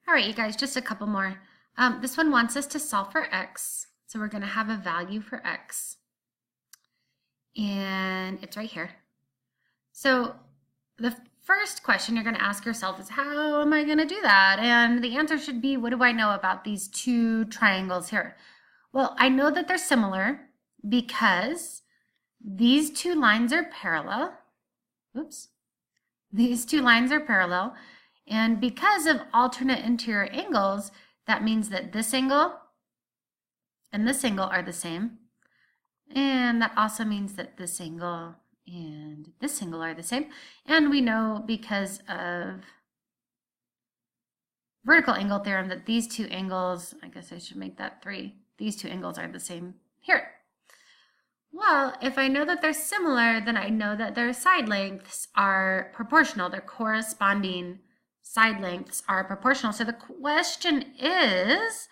All right, you guys, just a couple more. This one wants us to solve for x. So we're going to have a value for x. And it's right here. So the first question you're going to ask yourself is, how am I going to do that? And the answer should be, what do I know about these two triangles here? Well, I know that they're similar because these two lines are parallel. Oops. These two lines are parallel. And because of alternate interior angles, that means that this angle and this angle are the same. And that also means that this angle and this angle are the same. And we know because of vertical angle theorem that these two angles, I guess I should make that 3, these two angles are the same here. Well, if I know that they're similar, then I know that their side lengths are proportional. Their corresponding side lengths are proportional. So the question is,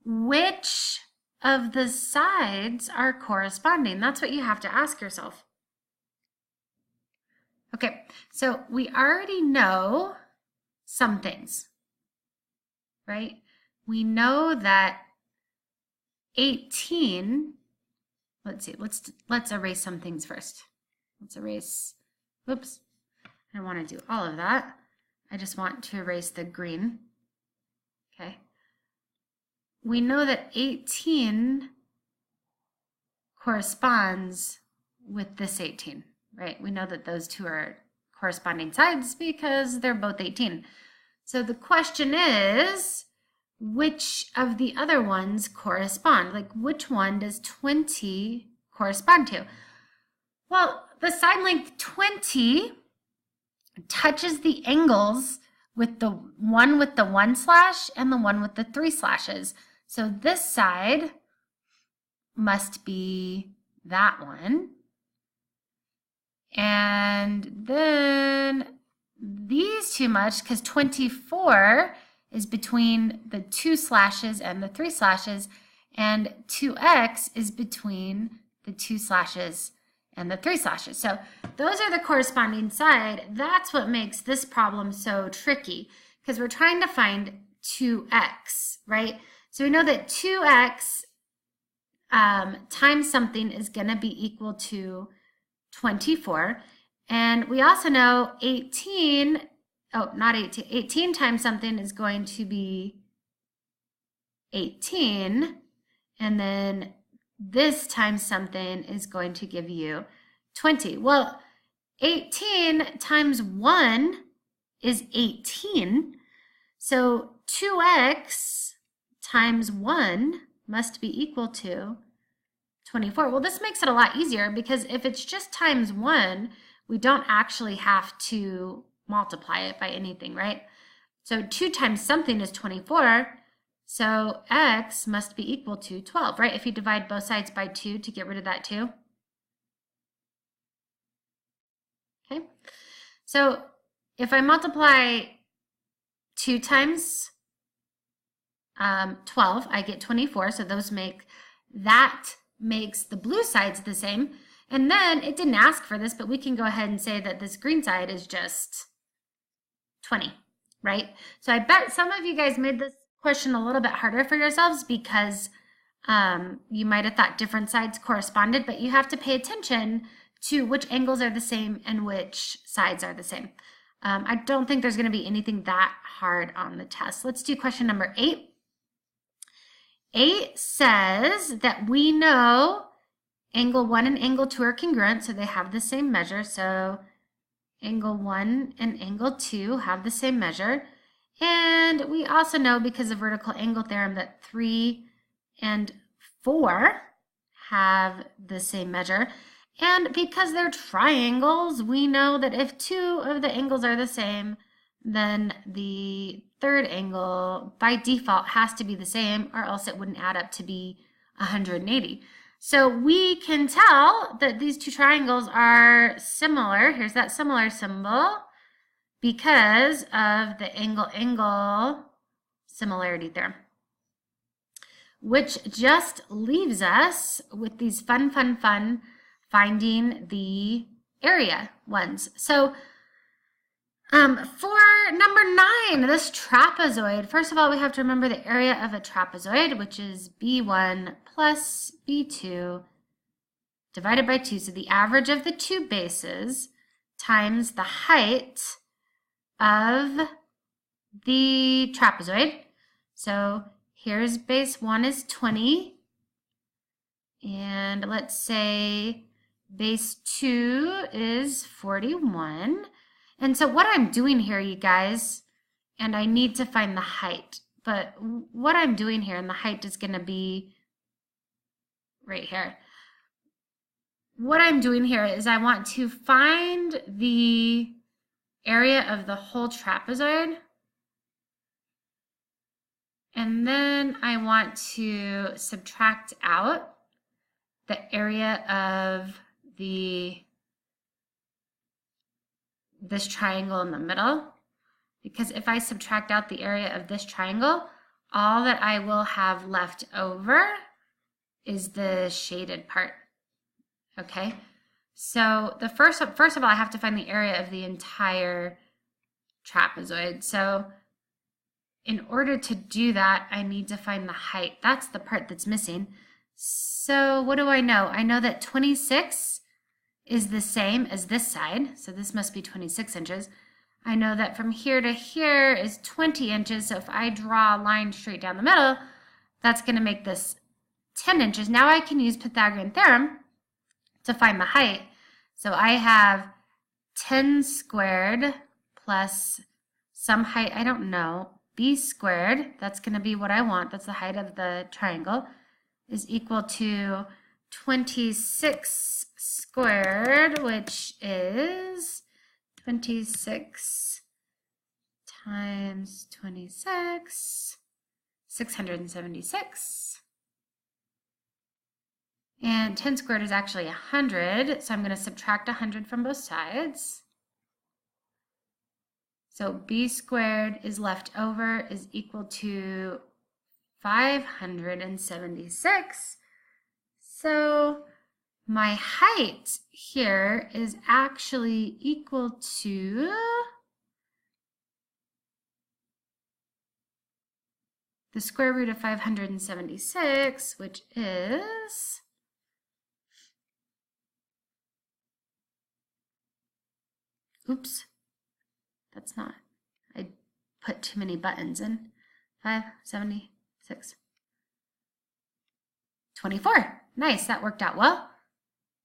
which of the sides are corresponding? That's what you have to ask yourself. Okay, so we already know some things, right? We know that 18, let's see, let's erase some things first. Let's erase, whoops, I don't want to do all of that. I just want to erase the green. Okay. We know that 18 corresponds with this 18, right? We know that those two are corresponding sides because they're both 18. So the question is, which of the other ones correspond? Like, which one does 20 correspond to? Well, the side length 20 touches the angles with the one with the 1 slash and the one with the 3 slashes. So this side must be that one. And then these two much, because 24 is between the 2 slashes and the 3 slashes, and 2x is between the 2 slashes and the 3 slashes. So those are the corresponding side. That's what makes this problem so tricky, because we're trying to find 2x, right? So we know that 2x times something is going to be equal to 24. And we also know 18 times something is going to be 18. And then this times something is going to give you 20. Well, 18 times 1 is 18. So 2x times 1 must be equal to 24. Well, this makes it a lot easier because if it's just times 1, we don't actually have to multiply it by anything, right? So 2 times something is 24. So x must be equal to 12, right? If you divide both sides by 2 to get rid of that 2. Okay. So if I multiply 2 times 12, I get 24. So that makes the blue sides the same. And then it didn't ask for this, but we can go ahead and say that this green side is just 20, right? So I bet some of you guys made this question a little bit harder for yourselves because you might have thought different sides corresponded, but you have to pay attention to which angles are the same and which sides are the same. I don't think there's going to be anything that hard on the test. Let's do question number 8. 8 says that we know angle 1 and angle 2 are congruent, so they have the same measure. So angle 1 and angle 2 have the same measure. And we also know, because of vertical angle theorem, that 3 and 4 have the same measure. And because they're triangles, we know that if 2 of the angles are the same, then the third angle by default has to be the same, or else it wouldn't add up to be 180. So we can tell that these two triangles are similar. Here's that similar symbol because of the angle-angle similarity theorem, which just leaves us with these fun finding the area ones. So For number 9, this trapezoid. First of all, we have to remember the area of a trapezoid, which is B1 plus B2 divided by 2. So the average of the two bases times the height of the trapezoid. So here's base 1 is 20. And let's say base 2 is 41. And so what I'm doing here, you guys, and I need to find the height, but what I'm doing here, and the height is going to be right here. What I'm doing here is I want to find the area of the whole trapezoid, and then I want to subtract out the area of this triangle in the middle, because if I subtract out the area of this triangle, all that I will have left over is the shaded part. Okay, so the first of all, I have to find the area of the entire trapezoid. So in order to do that, I need to find the height. That's the part that's missing. So what do I know? I know that 26 is the same as this side, so this must be 26 inches. I know that from here to here is 20 inches, so if I draw a line straight down the middle, that's going to make this 10 inches. Now I can use Pythagorean theorem to find the height. So I have 10 squared plus some height, I don't know, b squared, that's going to be what I want, that's the height of the triangle, is equal to 26 squared, which is 26 times 26, 676. And 10 squared is actually 100, so I'm going to subtract 100 from both sides. So b squared is left over is equal to 576. So my height here is actually equal to the square root of 576, which is that's not, I put too many buttons in. 576. 24. Nice, that worked out well.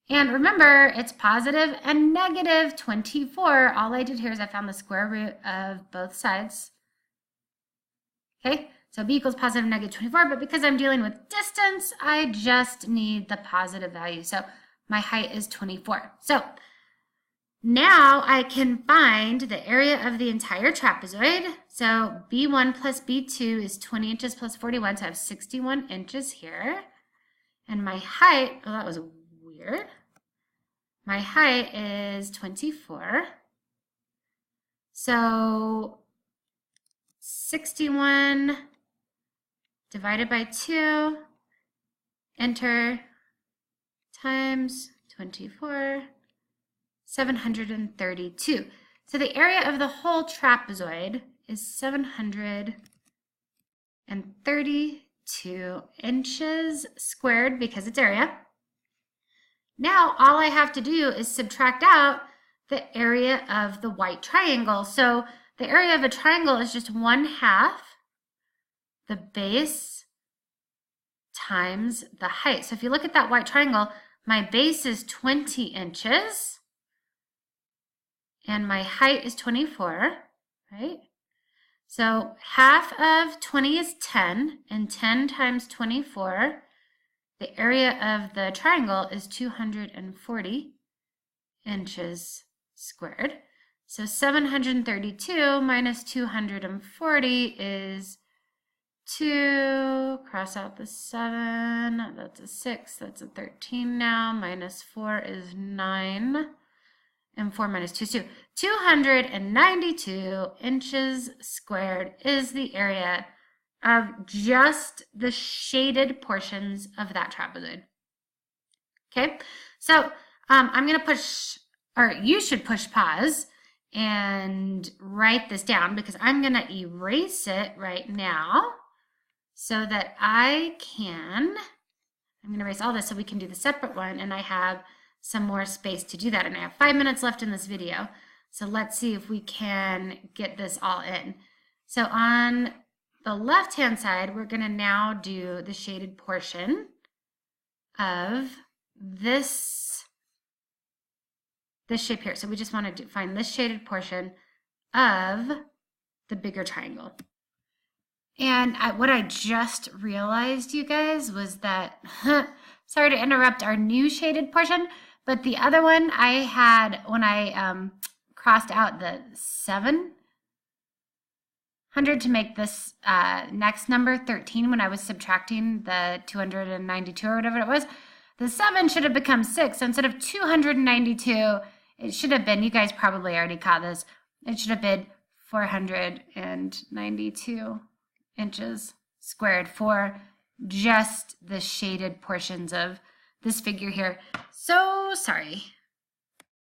And remember, it's positive and negative 24. All I did here is I found the square root of both sides. Okay, so b equals positive and negative 24, but because I'm dealing with distance, I just need the positive value. So my height is 24. So now I can find the area of the entire trapezoid. So B1 plus B2 is 20 inches plus 41, so I have 61 inches here. And my height, oh, that was weird. My height is 24. So 61 divided by 2, enter, times 24. 732. So the area of the whole trapezoid is 732 inches squared because it's area. Now all I have to do is subtract out the area of the white triangle. So the area of a triangle is just 1/2 the base times the height. So if you look at that white triangle, my base is 20 inches. And my height is 24, right? So half of 20 is 10, and 10 times 24, the area of the triangle is 240 inches squared. So 732 minus 240 is 2, cross out the 7, that's a 6, that's a 13 now, minus 4 is 9. And 4 minus 2 is 2. 292 inches squared is the area of just the shaded portions of that trapezoid. Okay, so I'm going to push, or you should push pause and write this down because I'm going to erase it right now so that I'm going to erase all this so we can do the separate one, and I have some more space to do that. And I have 5 minutes left in this video. So let's see if we can get this all in. So on the left-hand side, we're going to now do the shaded portion of this shape here. So we just want to find this shaded portion of the bigger triangle. And what I just realized, you guys, was that, sorry to interrupt our new shaded portion, but the other one I had when I crossed out the 700 to make this next number 13 when I was subtracting the 292 or whatever it was, the 7 should have become 6. So instead of 292, it should have been, you guys probably already caught this, it should have been 492 inches squared for just the shaded portions of this figure here. So sorry.